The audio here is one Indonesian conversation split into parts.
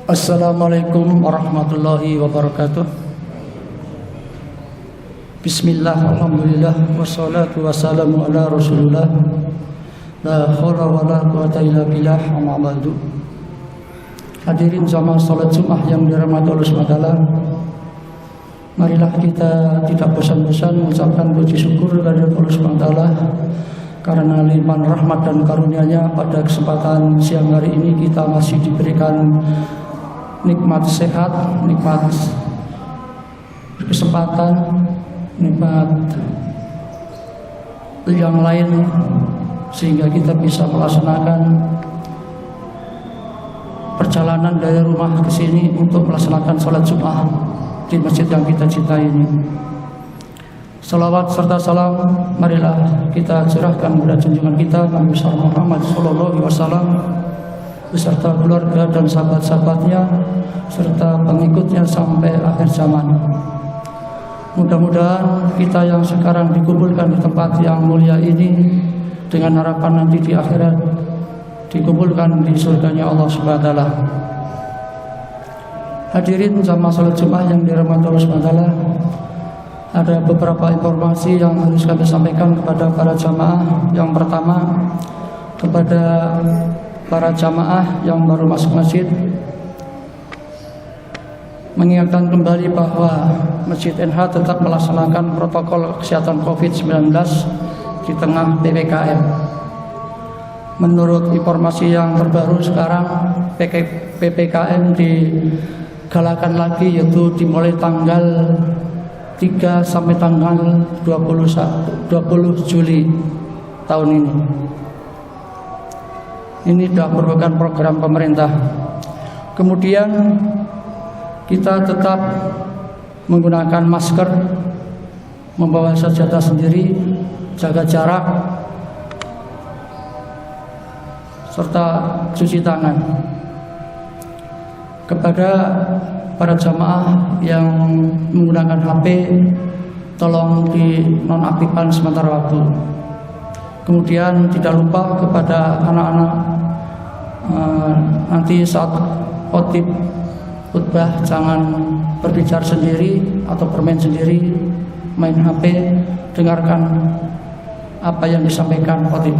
Assalamualaikum warahmatullahi wabarakatuh. Bismillah, alhamdulillah, wassalatu wassalamu ala rasulullah. La khawla wa la quwata illa billah, amma ba'du. Hadirin jamaah salat Jumat yang dirahmati Allah SWT, marilah kita tidak bosan-bosan mengucapkan puji syukur kepada Allah SWT karena limpahan rahmat dan karunia-Nya. Pada kesempatan siang hari ini kita masih diberikan nikmat sehat, nikmat kesempatan, nikmat yang lain, sehingga kita bisa melaksanakan perjalanan dari rumah ke sini untuk melaksanakan sholat Jumat di masjid yang kita cintai ini. Salawat serta salam marilah kita curahkan kepada junjungan kita Nabi Muhammad SAW beserta keluarga dan sahabat-sahabatnya serta pengikutnya sampai akhir zaman. Mudah-mudahan kita yang sekarang dikumpulkan di tempat yang mulia ini dengan harapan nanti di akhirat dikumpulkan di surganya Allah Subhanahu wa taala. Hadirin jamaah salat Jumat yang dirahmati Allah Subhanahu wa taala, ada beberapa informasi yang harus kami sampaikan kepada para jamaah. Yang pertama, kepada para jamaah yang baru masuk masjid, mengingatkan kembali bahwa Masjid NH tetap melaksanakan protokol kesehatan COVID-19 di tengah PPKM. Menurut informasi yang terbaru sekarang, PPKM digalakan lagi, yaitu dimulai tanggal 3 sampai tanggal 20 Juli tahun ini. Ini sudah merupakan program pemerintah. Kemudian kita tetap menggunakan masker, membawa senjata sendiri, jaga jarak, serta cuci tangan. Kepada para jamaah yang menggunakan HP, tolong dinonaktifkan sementara waktu. Kemudian tidak lupa kepada anak-anak, nanti saat khutbah jangan berbicara sendiri atau bermain sendiri, main HP, dengarkan apa yang disampaikan khotib.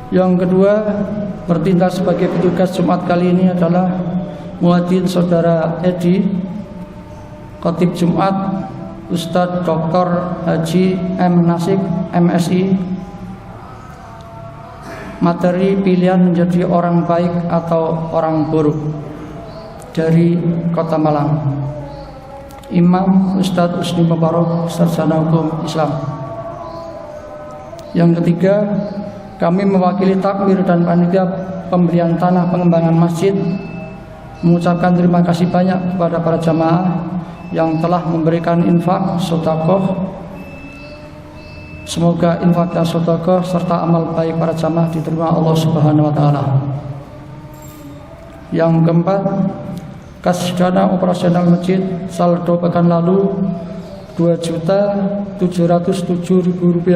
Yang kedua, bertindak sebagai petugas Jumat kali ini adalah muadzin saudara Edi, khotib Jumat Ustadz Dr. Haji M. Nasik, MSI. Materi pilihan menjadi orang baik atau orang buruk dari Kota Malang. Imam Ustadz Usni Mubarak, sarjana hukum Islam. Yang ketiga, kami mewakili takmir dan panitia pemberian tanah pengembangan masjid mengucapkan terima kasih banyak kepada para jamaah yang telah memberikan infak, sedekah. Semoga infak dan sedekah serta amal baik para jamaah diterima Allah Subhanahu wa taala. Yang keempat, kas dana operasional masjid saldo pekan lalu Rp2.707.000.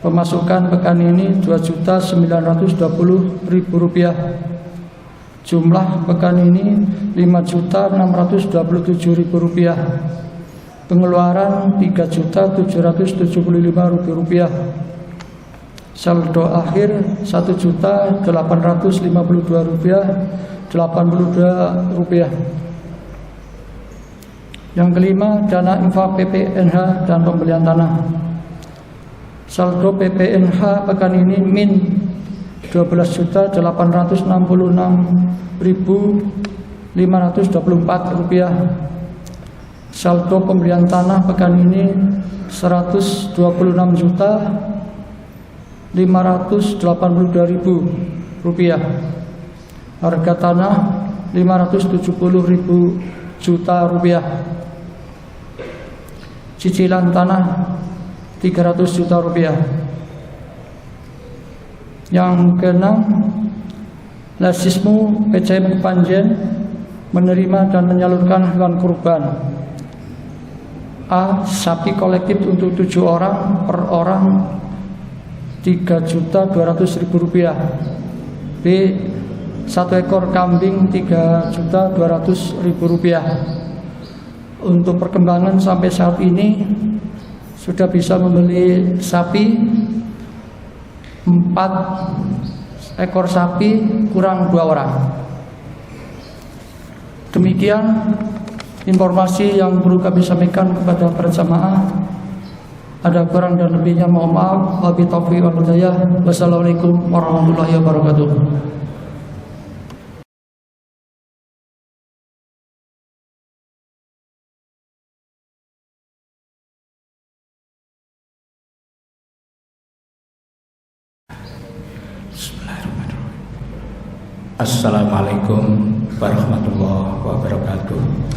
Pemasukan pekan ini Rp2.920.000. Jumlah pekan ini Rp5.627.000. Pengeluaran Rp3.775.000. Saldo akhir Rp1.852.082. Yang kelima, dana infak PPNH dan pembelian tanah. Saldo PPNH pekan ini min Rp12.866.524. Saldo pembelian tanah pekan ini Rp126.582.000. Harga tanah Rp570.000 juta. Cicilan tanah Rp300 juta. Yang keenam, Lasismu PCM Panjen menerima dan menyalurkan hewan kurban. A. Sapi kolektif untuk 7 orang, per orang Rp3.200.000. B. 1 ekor kambing Rp3.200.000. Untuk perkembangan sampai saat ini sudah bisa membeli sapi 4 ekor sapi kurang 2 orang. Demikian informasi yang perlu kami sampaikan kepada para jamaah. Ada kurang dan lebihnya mohon maaf. Wabillahi taufiq wal hidayah. Wassalamualaikum warahmatullahi wabarakatuh. Assalamualaikum warahmatullahi wabarakatuh.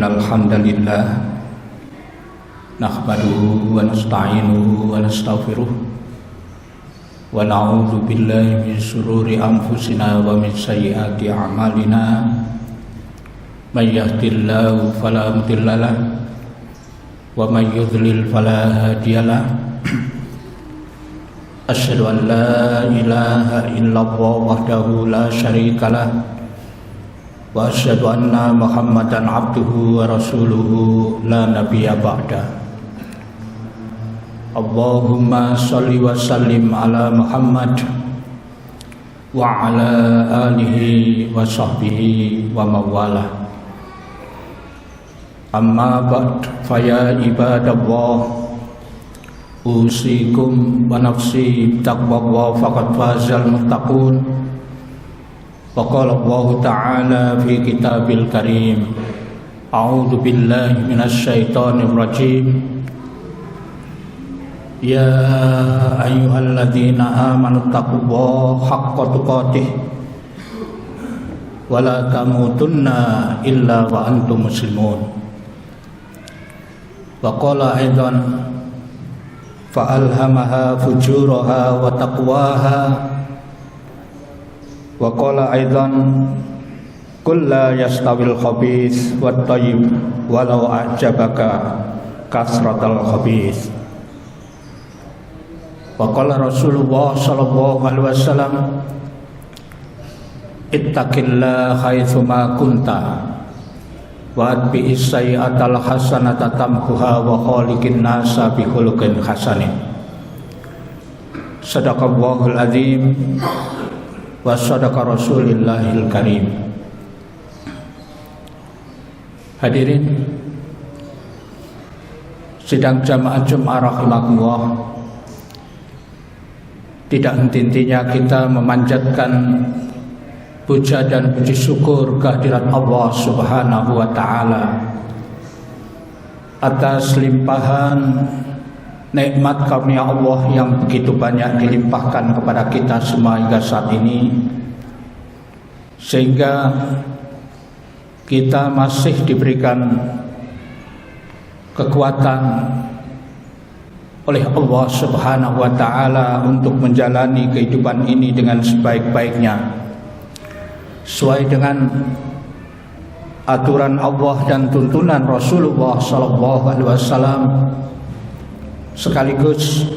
Innal hamdalillah nahmaduhu wa nasta'inuhu wa nastaghfiruh wa na'udzu billahi min shururi anfusina wa min sayyiati a'malina. May yahdihillahu fala mudilla lahu wa may yudlil fala hadiya lahu. Asyhadu an la ilaha illallah wahdahu la syarika lahu wa asyhadu anna Muhammadan abduhu wa rasuluhu la nabiyya ba'da. Allahumma sholli wa sallim ala Muhammad wa ala alihi wa sahbihi wa mawalah. Amma ba'd, faya ibadallah, usikum wa nafsi taqwallah faqad fazal muttaqun. Wa qala Allah ta'ala fi kitabil karim, a'udzu billahi minasy syaithanir rajim. Ya ayyuhalladzina amanu taqullaha haqqa tuqatih wa la tamutunna illa wa antum muslimun. Wa qala aidan fa alhamaha fujuraha wa taqwaha wa qala aidan qul la yastawil khabith wat thayyib walau a'jabaka kasratal khabith. Wa qala Rasulullah sallallahu alaihi wasallam ittaqillaha haitsu ma kunta wa atbi'is sayyi'atal hasanata tamhuha wa khaliqin nasa bi khuluqin hasanin. Shadaqallahul azim wa shadaqa rasulillahil karim. Hadirin sidang jamaah Jumat rahimakumullah, tidak henti-hentinya kita memanjatkan puja dan puji syukur kehadirat Allah Subhanahu wa Ta'ala atas limpahan nikmat karunia Allah yang begitu banyak dilimpahkan kepada kita semua hingga saat ini, sehingga kita masih diberikan kekuatan oleh Allah Subhanahu wa Ta'ala untuk menjalani kehidupan ini dengan sebaik-baiknya, sesuai dengan aturan Allah dan tuntunan Rasulullah sallallahu alaihi wasallam. Sekaligus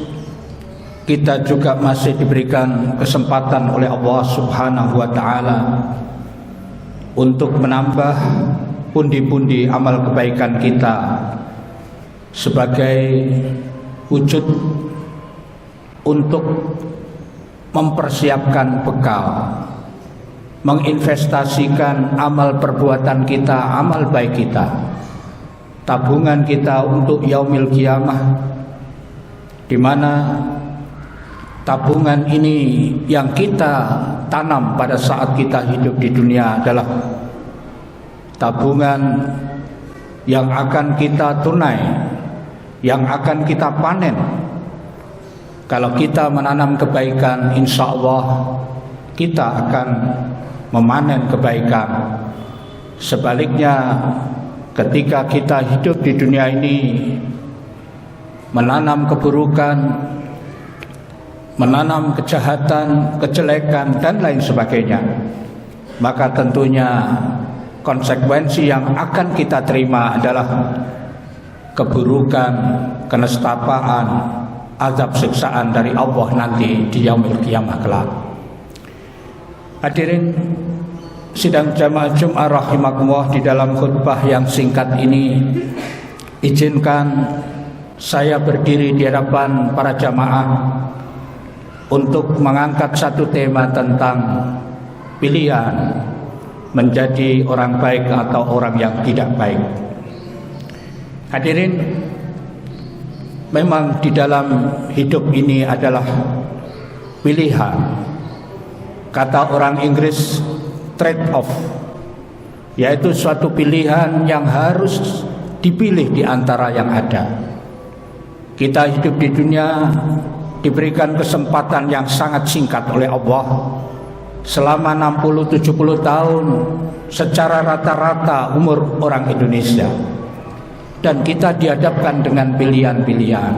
kita juga masih diberikan kesempatan oleh Allah Subhanahu wa Ta'ala untuk menambah pundi-pundi amal kebaikan kita sebagai wujud untuk mempersiapkan bekal, menginvestasikan amal perbuatan kita, amal baik kita, tabungan kita untuk yaumil qiyamah, di mana tabungan ini yang kita tanam pada saat kita hidup di dunia adalah tabungan yang akan kita tunai, yang akan kita panen. Kalau kita menanam kebaikan, insya Allah kita akan memanen kebaikan. Sebaliknya, ketika kita hidup di dunia ini menanam keburukan, menanam kejahatan, kejelekan dan lain sebagainya, maka tentunya konsekuensi yang akan kita terima adalah keburukan, kenestapaan, azab siksaan dari Allah nanti di yaumil qiyamah kelak. Hadirin sidang jamaah Jumat rahimakumullah, di dalam khutbah yang singkat ini izinkan saya berdiri di hadapan para jamaah untuk mengangkat satu tema tentang pilihan menjadi orang baik atau orang yang tidak baik. Hadirin, memang di dalam hidup ini adalah pilihan. Kata orang Inggris, trade off, yaitu suatu pilihan yang harus dipilih di antara yang ada. Kita hidup di dunia diberikan kesempatan yang sangat singkat oleh Allah selama 60-70 tahun secara rata-rata umur orang Indonesia. Dan kita dihadapkan dengan pilihan-pilihan.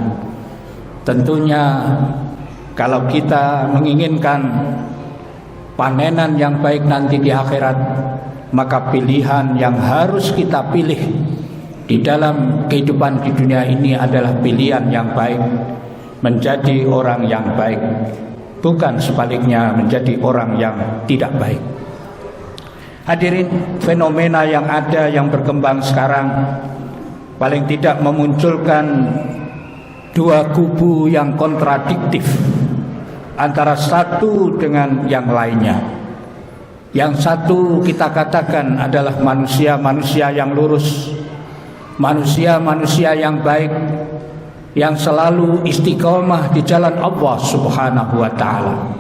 Tentunya kalau kita menginginkan panenan yang baik nanti di akhirat, maka pilihan yang harus kita pilih di dalam kehidupan di dunia ini adalah pilihan yang baik, menjadi orang yang baik, bukan sebaliknya menjadi orang yang tidak baik. Hadirin, fenomena yang ada yang berkembang sekarang paling tidak memunculkan dua kubu yang kontradiktif antara satu dengan yang lainnya. Yang satu kita katakan adalah manusia-manusia yang lurus, manusia-manusia yang baik, yang selalu istiqomah di jalan Allah Subhanahu wa ta'ala.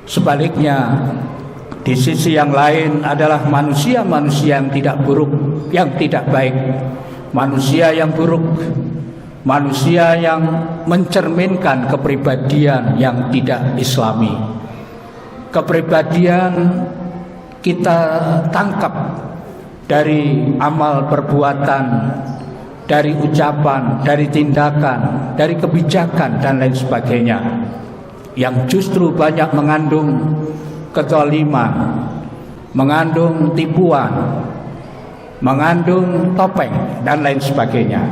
Sebaliknya, di sisi yang lain adalah manusia-manusia yang tidak buruk, yang tidak baik, manusia yang buruk, manusia yang mencerminkan kepribadian yang tidak islami. Kepribadian kita tangkap dari amal perbuatan, dari ucapan, dari tindakan, dari kebijakan dan lain sebagainya, yang justru banyak mengandung kezaliman, mengandung tipuan, mengandung topeng dan lain sebagainya.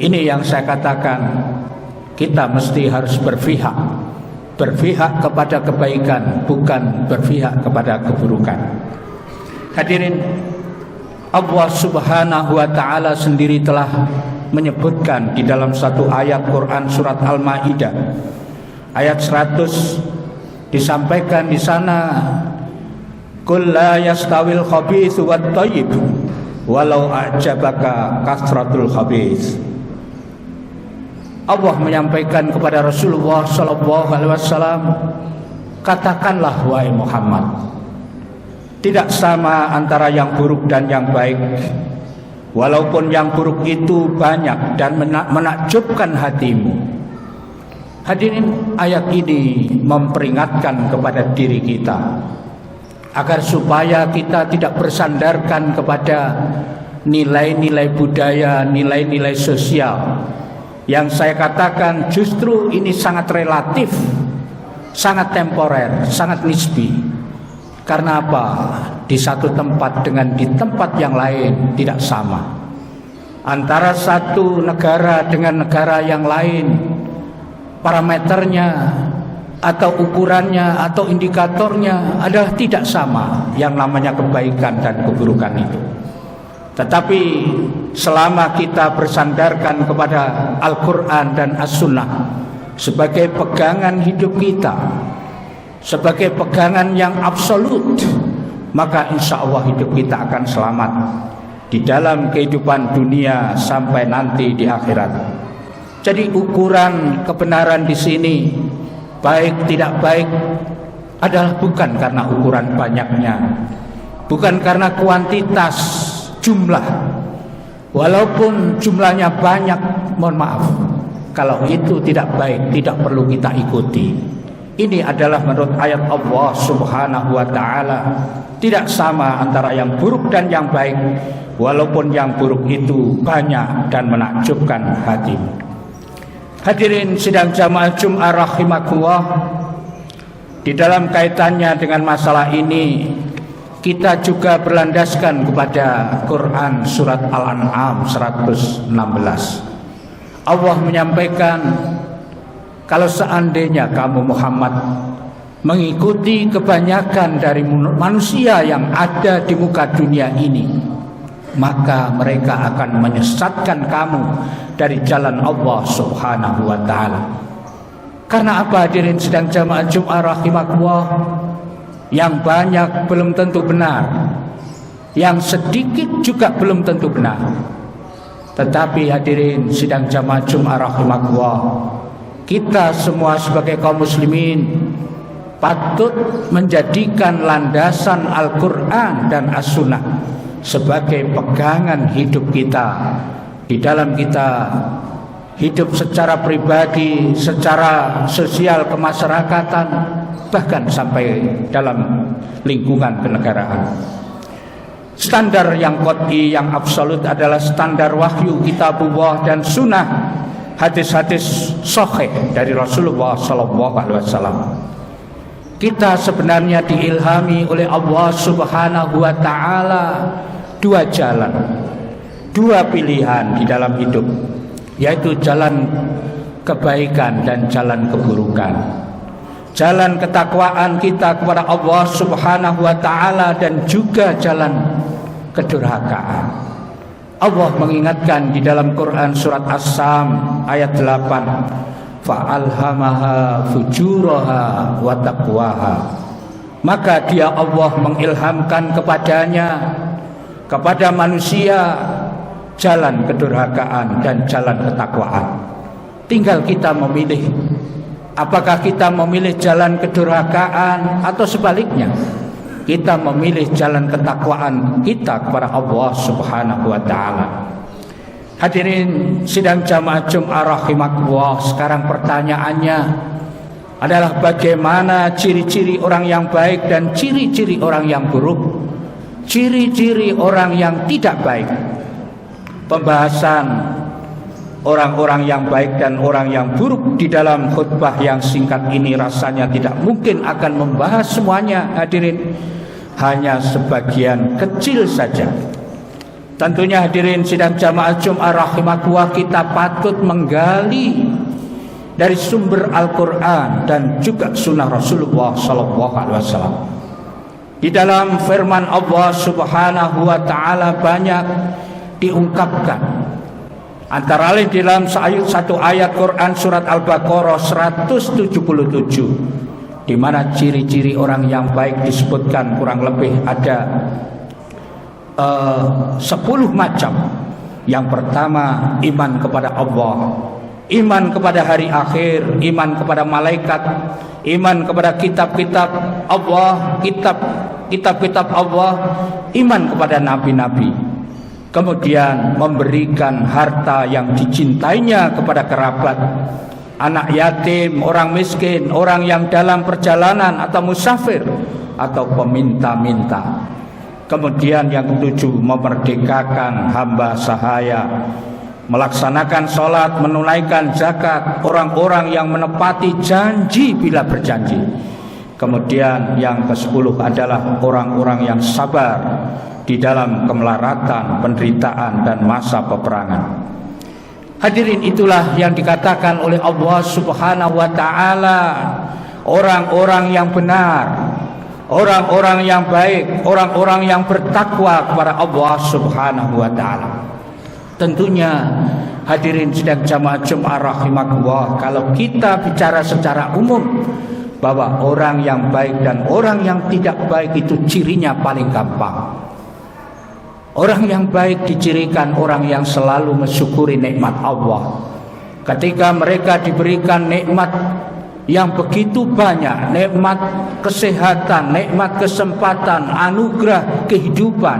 Ini yang saya katakan, kita mesti harus berpihak kepada kebaikan, bukan berpihak kepada keburukan. Hadirin, Allah Subhanahu wa ta'ala sendiri telah menyebutkan di dalam satu ayat Quran surat Al-Maidah ayat 100, disampaikan di sana, qul la yastawil khabithu wat thayyib walau a'jabaka kasratul khabith. Allah menyampaikan kepada Rasulullah sallallahu alaihi wasallam, katakanlah wahai Muhammad, tidak sama antara yang buruk dan yang baik, walaupun yang buruk itu banyak dan menakjubkan hatimu. Hadirin, ayat ini memperingatkan kepada diri kita agar supaya kita tidak bersandarkan kepada nilai-nilai budaya, nilai-nilai sosial yang saya katakan justru ini sangat relatif, sangat temporer, sangat nisbi. Karena apa? Di satu tempat dengan di tempat yang lain tidak sama. Antara satu negara dengan negara yang lain, parameternya atau ukurannya atau indikatornya adalah tidak sama yang namanya kebaikan dan keburukan itu. Tetapi selama kita bersandarkan kepada Al-Quran dan As-Sunnah sebagai pegangan hidup kita, sebagai pegangan yang absolut, maka insya Allah hidup kita akan selamat di dalam kehidupan dunia sampai nanti di akhirat. Jadi ukuran kebenaran di sini, baik tidak baik, adalah bukan karena ukuran banyaknya, bukan karena kuantitas jumlah. Walaupun jumlahnya banyak, mohon maaf, kalau itu tidak baik, tidak perlu kita ikuti. Ini adalah menurut ayat Allah Subhanahu wa ta'ala, tidak sama antara yang buruk dan yang baik, walaupun yang buruk itu banyak dan menakjubkan hati. Hadirin sidang jamaah Jum'ah rahimakumullah, di dalam kaitannya dengan masalah ini kita juga berlandaskan kepada Quran surat Al-An'am 116. Allah menyampaikan, kalau seandainya kamu Muhammad mengikuti kebanyakan dari manusia yang ada di muka dunia ini, maka mereka akan menyesatkan kamu dari jalan Allah Subhanahu wa ta'ala. Karena apa hadirin sedang jamaah Jum'ah rahimakumullah? Yang banyak belum tentu benar, yang sedikit juga belum tentu benar. Tetapi hadirin sidang jamaah Jum'ah rahimakumullah, kita semua sebagai kaum muslimin patut menjadikan landasan Al-Quran dan As-Sunnah sebagai pegangan hidup kita di dalam kita hidup secara pribadi, secara sosial kemasyarakatan, bahkan sampai dalam lingkungan kenegaraan. Standar yang qat'i, yang absolut adalah standar wahyu kitabullah dan sunnah, hadis-hadis sahih dari Rasulullah SAW. Kita sebenarnya diilhami oleh Allah Subhanahu wa Ta'ala dua jalan, dua pilihan di dalam hidup, yaitu jalan kebaikan dan jalan keburukan. Jalan ketakwaan kita kepada Allah Subhanahu wa Ta'ala dan juga jalan kedurhakaan. Allah mengingatkan di dalam Quran surat As-Sam ayat 8, fa'alhamaha fujuraha wa taqwaha. Maka dia Allah mengilhamkan kepadanya, kepada manusia, jalan kedurhakaan dan jalan ketakwaan. Tinggal kita memilih, apakah kita memilih jalan kedurhakaan atau sebaliknya kita memilih jalan ketakwaan kita kepada Allah Subhanahu wa Ta'ala. Hadirin sidang jamaah Jum'ah rahimakumullah, sekarang pertanyaannya adalah bagaimana ciri-ciri orang yang baik dan ciri-ciri orang yang buruk, ciri-ciri orang yang tidak baik. Pembahasan orang-orang yang baik dan orang yang buruk di dalam khutbah yang singkat ini rasanya tidak mungkin akan membahas semuanya, hadirin, hanya sebagian kecil saja. Tentunya hadirin sidang jamaah Jum'ah rahimakumullah, kita patut menggali dari sumber Al-Quran dan juga sunnah Rasulullah SAW. Di dalam firman Allah Subhanahu wa Ta'ala banyak diungkapkan, antara lain di dalam satu ayat Quran surat Al-Baqarah 177, di mana ciri-ciri orang yang baik disebutkan kurang lebih ada 10 macam. Yang pertama, iman kepada Allah, iman kepada hari akhir, iman kepada malaikat, iman kepada kitab-kitab Allah, kitab-kitab Allah, iman kepada nabi-nabi. Kemudian memberikan harta yang dicintainya kepada kerabat, anak yatim, orang miskin, orang yang dalam perjalanan atau musafir atau peminta-minta. Kemudian yang ketujuh, memerdekakan hamba sahaya, melaksanakan sholat, menunaikan zakat, orang-orang yang menepati janji bila berjanji. Kemudian yang ke-10 adalah orang-orang yang sabar di dalam kemelaratan, penderitaan dan masa peperangan. Hadirin, itulah yang dikatakan oleh Allah Subhanahu wa Ta'ala orang-orang yang benar, orang-orang yang baik, orang-orang yang bertakwa kepada Allah Subhanahu wa Ta'ala. Tentunya hadirin sidang jamaah Jum'ah rahimakumullah, kalau kita bicara secara umum bahwa orang yang baik dan orang yang tidak baik itu cirinya paling gampang. Orang yang baik dicirikan orang yang selalu mensyukuri nikmat Allah. Ketika mereka diberikan nikmat yang begitu banyak, nikmat kesehatan, nikmat kesempatan, anugerah kehidupan,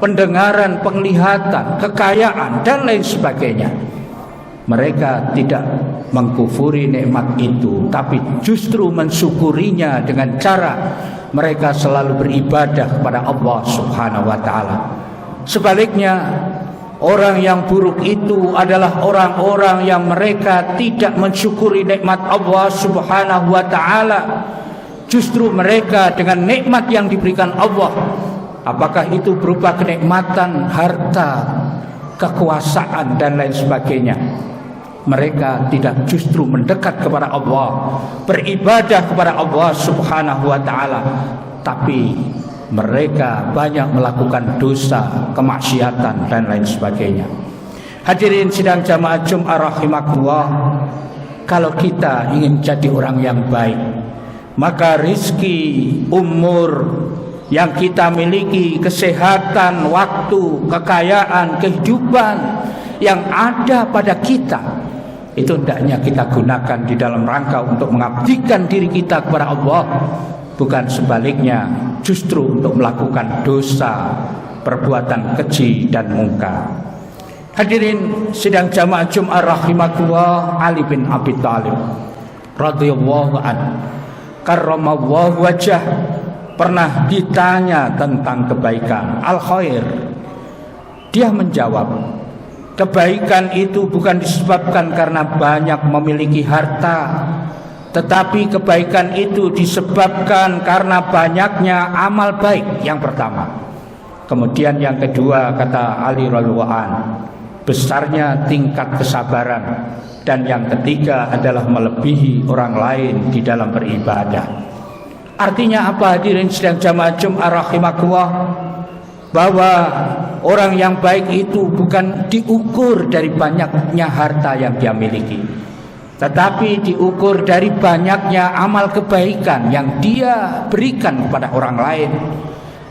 pendengaran, penglihatan, kekayaan dan lain sebagainya, mereka tidak mengkufuri nikmat itu, tapi justru mensyukurinya dengan cara mereka selalu beribadah kepada Allah Subhanahu wa Ta'ala. Sebaliknya, orang yang buruk itu adalah orang-orang yang mereka tidak mensyukuri nikmat Allah Subhanahu wa Ta'ala. Justru mereka dengan nikmat yang diberikan Allah, apakah itu berupa kenikmatan, harta, kekuasaan dan lain sebagainya, mereka tidak justru mendekat kepada Allah, beribadah kepada Allah Subhanahu wa Ta'ala, tapi mereka banyak melakukan dosa, kemaksiatan dan lain sebagainya. Hadirin sidang jamaah Jum'ah rahimakumullah, kalau kita ingin jadi orang yang baik, maka rizki, umur yang kita miliki, kesehatan, waktu, kekayaan, kehidupan yang ada pada kita, itu hendaknya kita gunakan di dalam rangka untuk mengabdikan diri kita kepada Allah, bukan sebaliknya, justru untuk melakukan dosa, perbuatan keji dan mungkar. Hadirin sidang jamaah Jum'ah rahimakumullah, Ali bin Abi Thalib radhiyallahu anhu karramallahu wajah pernah ditanya tentang kebaikan, al-khair. Dia menjawab, kebaikan itu bukan disebabkan karena banyak memiliki harta, tetapi kebaikan itu disebabkan karena banyaknya amal baik. Yang pertama. Kemudian yang kedua, kata Ali radhiyallahu anhu, besarnya tingkat kesabaran. Dan yang ketiga adalah melebihi orang lain di dalam beribadah. Artinya apa, hadirin sidang jamaah Jumat rahimakumullah? Bahwa orang yang baik itu bukan diukur dari banyaknya harta yang dia miliki, tetapi diukur dari banyaknya amal kebaikan yang dia berikan kepada orang lain,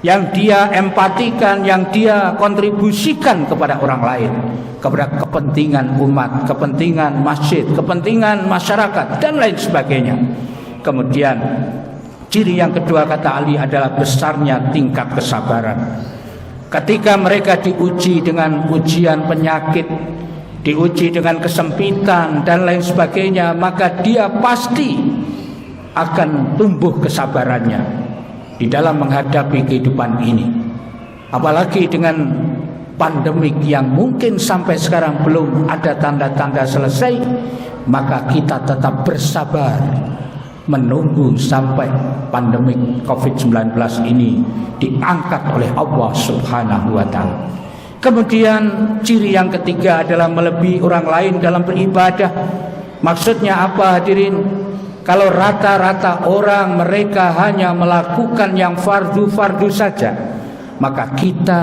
yang dia empatikan, yang dia kontribusikan kepada orang lain, kepada kepentingan umat, kepentingan masjid, kepentingan masyarakat, dan lain sebagainya. Kemudian ciri yang kedua, kata Ali, adalah besarnya tingkat kesabaran. Ketika mereka diuji dengan ujian penyakit, diuji dengan kesempitan dan lain sebagainya, maka dia pasti akan tumbuh kesabarannya di dalam menghadapi kehidupan ini. Apalagi dengan pandemik yang mungkin sampai sekarang belum ada tanda-tanda selesai, maka kita tetap bersabar menunggu sampai pandemik COVID-19 ini diangkat oleh Allah Subhanahu wa ta'ala. Kemudian ciri yang ketiga adalah melebihi orang lain dalam beribadah. Maksudnya apa, hadirin? Kalau rata-rata orang mereka hanya melakukan yang fardu-fardu saja, maka kita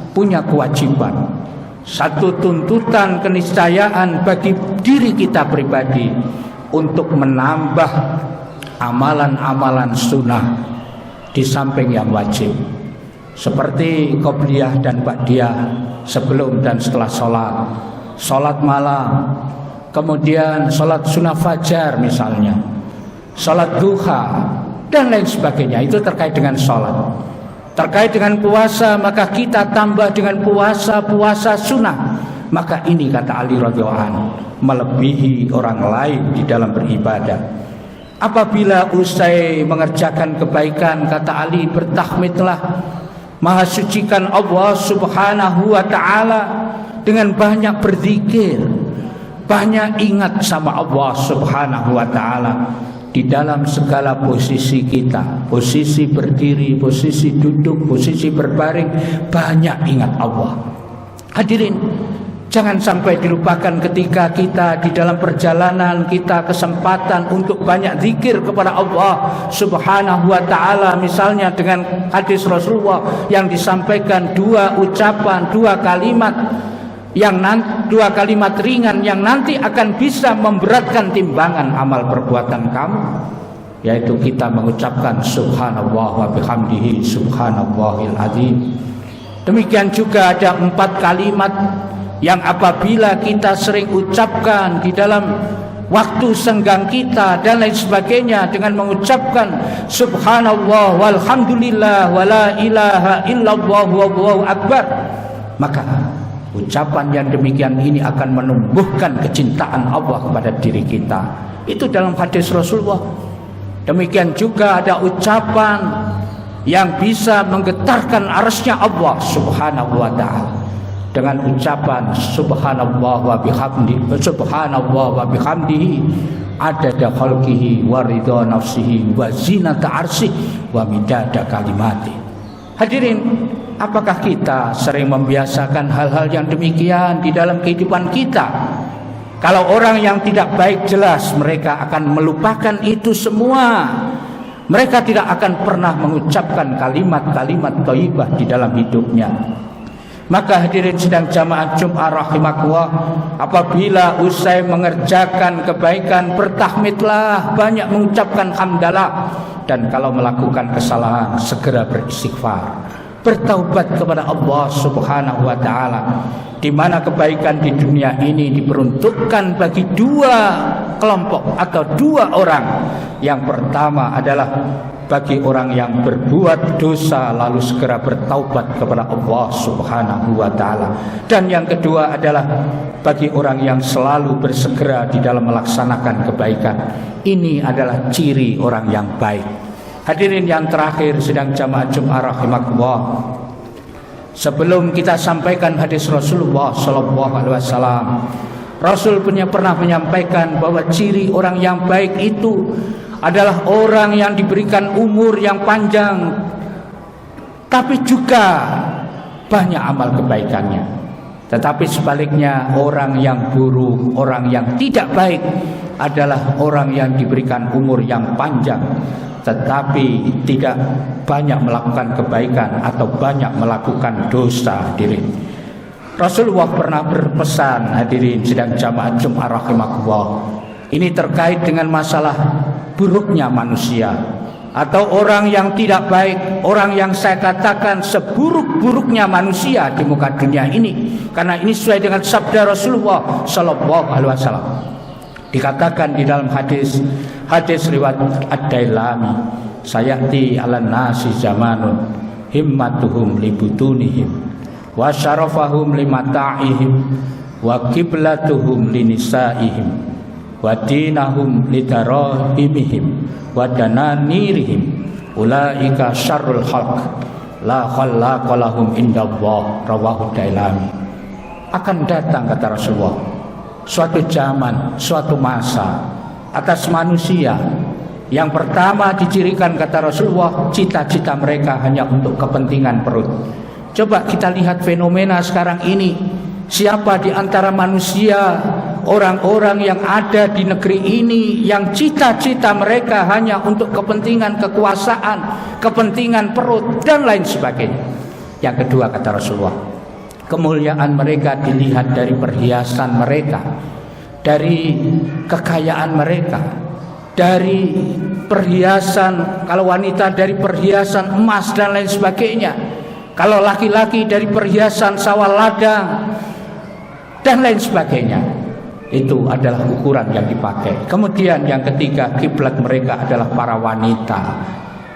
punya kewajiban, satu tuntutan keniscayaan bagi diri kita pribadi untuk menambah amalan-amalan sunnah di samping yang wajib, seperti qobliyah dan ba'diyah, sebelum dan setelah sholat, sholat malam, kemudian sholat sunnah fajar misalnya, sholat duha, dan lain sebagainya. Itu terkait dengan sholat. Terkait dengan puasa, maka kita tambah dengan puasa sunnah. Maka ini, kata Ali radhiyallahu anhu, melebihi orang lain di dalam beribadah. Apabila usai mengerjakan kebaikan, kata Ali, bertahmidlah, maha sucikan Allah Subhanahu wa ta'ala dengan banyak berzikir, banyak ingat sama Allah Subhanahu wa ta'ala di dalam segala posisi kita, posisi berdiri, posisi duduk, posisi berbaring, banyak ingat Allah. Hadirin, jangan sampai dilupakan ketika kita di dalam perjalanan, kita kesempatan untuk banyak zikir kepada Allah Subhanahu wa ta'ala. Misalnya dengan hadis Rasulullah yang disampaikan, dua ucapan, dua kalimat dua kalimat ringan yang nanti akan bisa memberatkan timbangan amal perbuatan kamu, yaitu kita mengucapkan subhanallah wa bihamdihi subhanallahil azim. Demikian juga ada 4 kalimat yang apabila kita sering ucapkan di dalam waktu senggang kita dan lain sebagainya, dengan mengucapkan subhanallah walhamdulillah wala ilaha illallah wallahu akbar, maka ucapan yang demikian ini akan menumbuhkan kecintaan Allah kepada diri kita. Itu dalam hadis Rasulullah. Demikian juga ada ucapan yang bisa menggetarkan arsy-Nya Allah Subhanahu wa ta'ala, dengan ucapan subhanallah wa bihamdihi adada khalqihi wa ridha nafsihi wa zinata arsyihi wa midada kalimati. Hadirin, apakah kita sering membiasakan hal-hal yang demikian di dalam kehidupan kita? Kalau orang yang tidak baik, jelas mereka akan melupakan itu semua. Mereka tidak akan pernah mengucapkan kalimat-kalimat thayyibah di dalam hidupnya. Maka hadirin sidang jamaah Jumat rahimakumullah, apabila usai mengerjakan kebaikan, bertahmidlah, banyak mengucapkan hamdalah, dan kalau melakukan kesalahan segera beristighfar, bertaubat kepada Allah Subhanahu wa ta'ala. Di mana kebaikan di dunia ini diperuntukkan bagi 2 kelompok atau 2 orang. Yang pertama adalah bagi orang yang berbuat dosa lalu segera bertaubat kepada Allah Subhanahu wa taala. Dan yang kedua adalah bagi orang yang selalu bersegera di dalam melaksanakan kebaikan. Ini adalah ciri orang yang baik. Hadirin yang terakhir sidang jamaah Jumat rahimakumullah. Sebelum kita sampaikan hadis Rasulullah sallallahu alaihi wasallam, Rasul pernah menyampaikan bahwa ciri orang yang baik itu adalah orang yang diberikan umur yang panjang, tapi juga banyak amal kebaikannya. Tetapi sebaliknya, orang yang buruk, orang yang tidak baik adalah orang yang diberikan umur yang panjang, tetapi tidak banyak melakukan kebaikan atau banyak melakukan dosa. Hadirin, Rasulullah pernah berpesan, hadirin sidang jamaah Jumat rahimakumullah, ini terkait dengan masalah buruknya manusia atau orang yang tidak baik, orang yang saya katakan seburuk-buruknya manusia di muka dunia ini, karena ini sesuai dengan sabda Rasulullah sallallahu alaihi wasallam. Dikatakan di dalam hadis riwayat Ad-Dailami, sayati 'alan nasi zamanun himmatuhum libutunihim wa syarafahum limata'ihim wa qiblatuhum linisaihim wa dinahum lidarahimihim wa dananirihim ulaika syarrul khalq la khallaqa lahum indallah, rawahu Dailami. Akan datang, kata Rasulullah, suatu zaman, suatu masa atas manusia yang pertama dicirikan, kata Rasulullah, cita-cita mereka hanya untuk kepentingan perut. Coba kita lihat fenomena sekarang ini. Siapa di antara manusia, orang-orang yang ada di negeri ini yang cita-cita mereka hanya untuk kepentingan kekuasaan, kepentingan perut dan lain sebagainya. Yang kedua, kata Rasulullah, kemuliaan mereka dilihat dari perhiasan mereka, dari kekayaan mereka, dari perhiasan, kalau wanita dari perhiasan emas dan lain sebagainya, kalau laki-laki dari perhiasan sawah ladang dan lain sebagainya. Itu adalah ukuran yang dipakai. Kemudian yang ketiga, kiblat mereka adalah para wanita.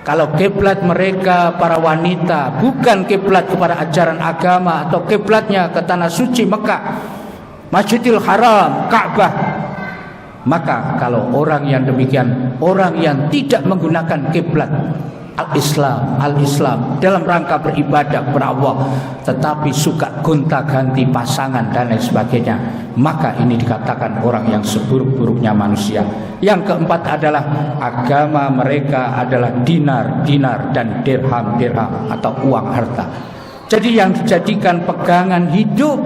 Kalau kiblat mereka para wanita, bukan kiblat kepada ajaran agama atau kiblatnya ke tanah suci Mekah, Masjidil Haram, Ka'bah, maka kalau orang yang demikian, orang yang tidak menggunakan kiblat al-Islam dalam rangka beribadah kepada Allah, tetapi suka gonta-ganti pasangan dan lain sebagainya, maka ini dikatakan orang yang seburuk-buruknya manusia. Yang keempat adalah agama mereka adalah dinar dan dirham atau uang harta. Jadi yang dijadikan pegangan hidup,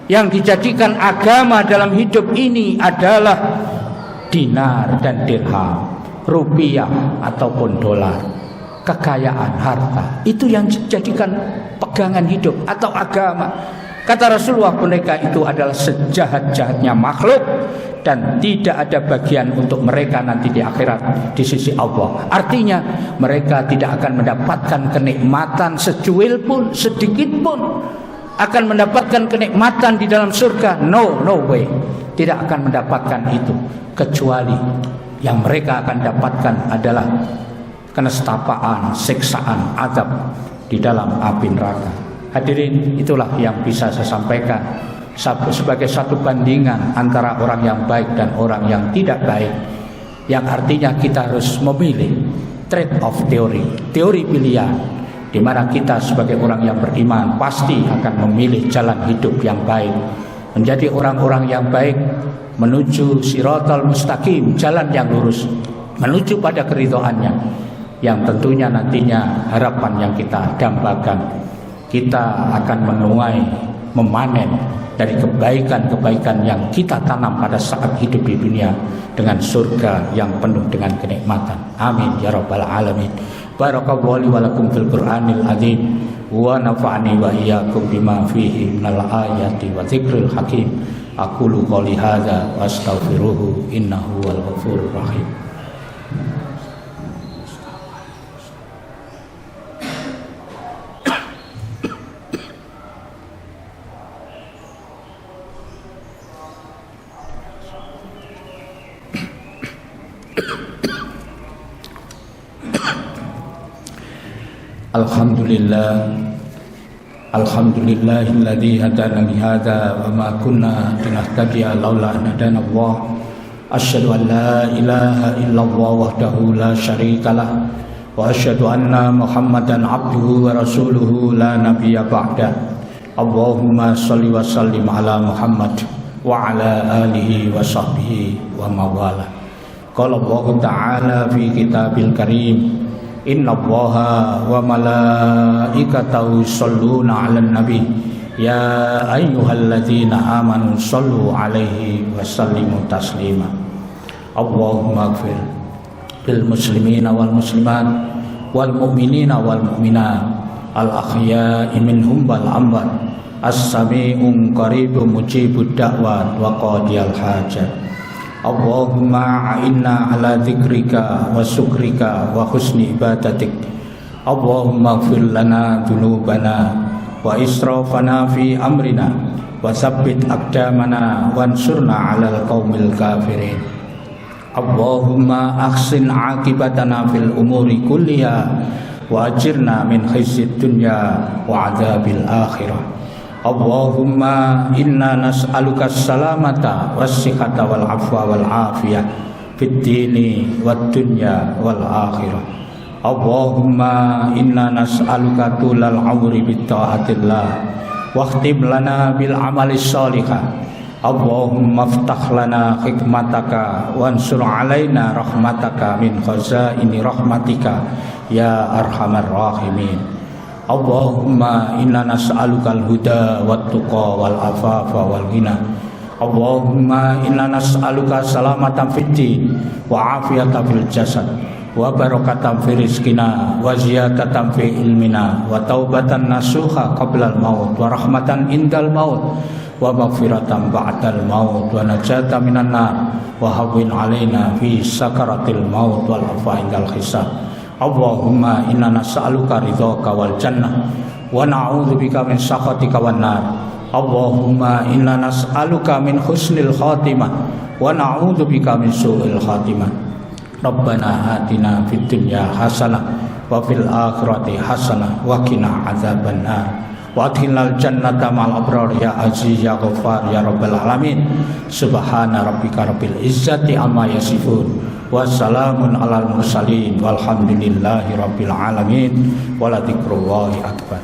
yang dijadikan agama dalam hidup ini adalah dinar dan dirham, rupiah ataupun dolar. Kekayaan, harta, itu yang dijadikan pegangan hidup atau agama. Kata Rasulullah, mereka itu adalah sejahat-jahatnya makhluk dan tidak ada bagian untuk mereka nanti di akhirat di sisi Allah. Artinya mereka tidak akan mendapatkan kenikmatan secuil pun, sedikit pun akan mendapatkan kenikmatan di dalam surga. No way, tidak akan mendapatkan itu, kecuali yang mereka akan dapatkan adalah kenestapaan, siksaan, azab di dalam api neraka. Hadirin, itulah yang bisa saya sampaikan sebagai satu bandingan antara orang yang baik dan orang yang tidak baik, yang artinya kita harus memilih trade of teori pilihan, di mana kita sebagai orang yang beriman pasti akan memilih jalan hidup yang baik, menjadi orang-orang yang baik, menuju siratal mustaqim, jalan yang lurus, menuju pada keridhaannya, yang tentunya nantinya harapan yang kita dambakan, kita akan menuai, memanen dari kebaikan-kebaikan yang kita tanam pada saat hidup di dunia dengan surga yang penuh dengan kenikmatan. Amin ya rabbal alamin. Barakallahu li wa lakum fil Qur'anil azim wa nafa'ani wa iyyakum bima fihi minal ayati wa dzikril hakim. Aqulu qouli hadza wa astaghfiruhu innahu wal ghafurur rahim. Alhamdulillahilladzi hadana li hadza wa ma kunna linahtadiya laula an hadana Allah. Asyhadu an la ilaha illallah wahdahu la syarikalah wa asyhadu anna Muhammadan abduhu wa rasuluhu la nabiyya ba'da. Allahumma shalli wa sallim ala Muhammad wa ala alihi wa sahbihi wa mawala. Qala Allah ta'ala fi kitabil karim, inna Allaha wa malaikatahu yusholluna 'alan nabi ya ayyuhalladzina amanu shallu 'alaihi wa sallimu taslima. Allahumma ighfir lil muslimina wal muslimat wal mu'minina wal mu'minat al ahya'i minhum wal amwat as-sami'un qaribun mujibud da'wat wa qadiyal hajat. Allahumma a'inna ala dzikrika wa syukrika wa husni ibadatik. Allahumma ighfir lana dzunubana wa israfana fi amrina wa tsabbit aqdamana wansurna 'alal qaumil kafirin. Allahumma ahsin 'aqibatana fil umuri kulliha wa ajirna min khizyid dunya wa 'adzabil akhirah. Allahumma inna nas'aluka salamata was-sihhata wal afwa wal afiyah fid dini wad dunya wal akhirah. Allahumma inna nas'aluka tulal umri bit taatillah wa khtim lana bil amali sholihah. Allahumma iftah lana hikmataka wansur alaina rahmataka min khazaini rahmatika ya arhamar rahimin. Allahumma inna nas'alukal huda wat tuqa wal afafa wal ghina. Allahumma inna nas'aluka salamatan fid din wa afiyatan fil jasad wa barakatan fi rizqina wa ziyadatan fi ilmina wa taubatan nasuha qablal maut wa rahmatan indal maut wa maghfiratan ba'dal maut wa najatan minan nar wa hawwin alaina fi sakaratil maut wal afa indal hisab. Allahumma inna nas'aluka ridhaka wal jannah wa na'udzubika min sakhatika wan nar. Allahumma inna nas'aluka min husnil khatimah wa na'udzubika min su'il khatimah. Rabbana atina fid dunya hasanah wa fil akhirati hasanah wa qina adzaban nar. Wa adkhilnal jannata ma'al abrar ya aziz ya ghaffar ya rabbal alamin. Subhana rabbika rabbil izzati amma yasifun. Wassalamun alal mursalin walhamdulillahi rabbil alamin. Wala dzikrullahi akbar.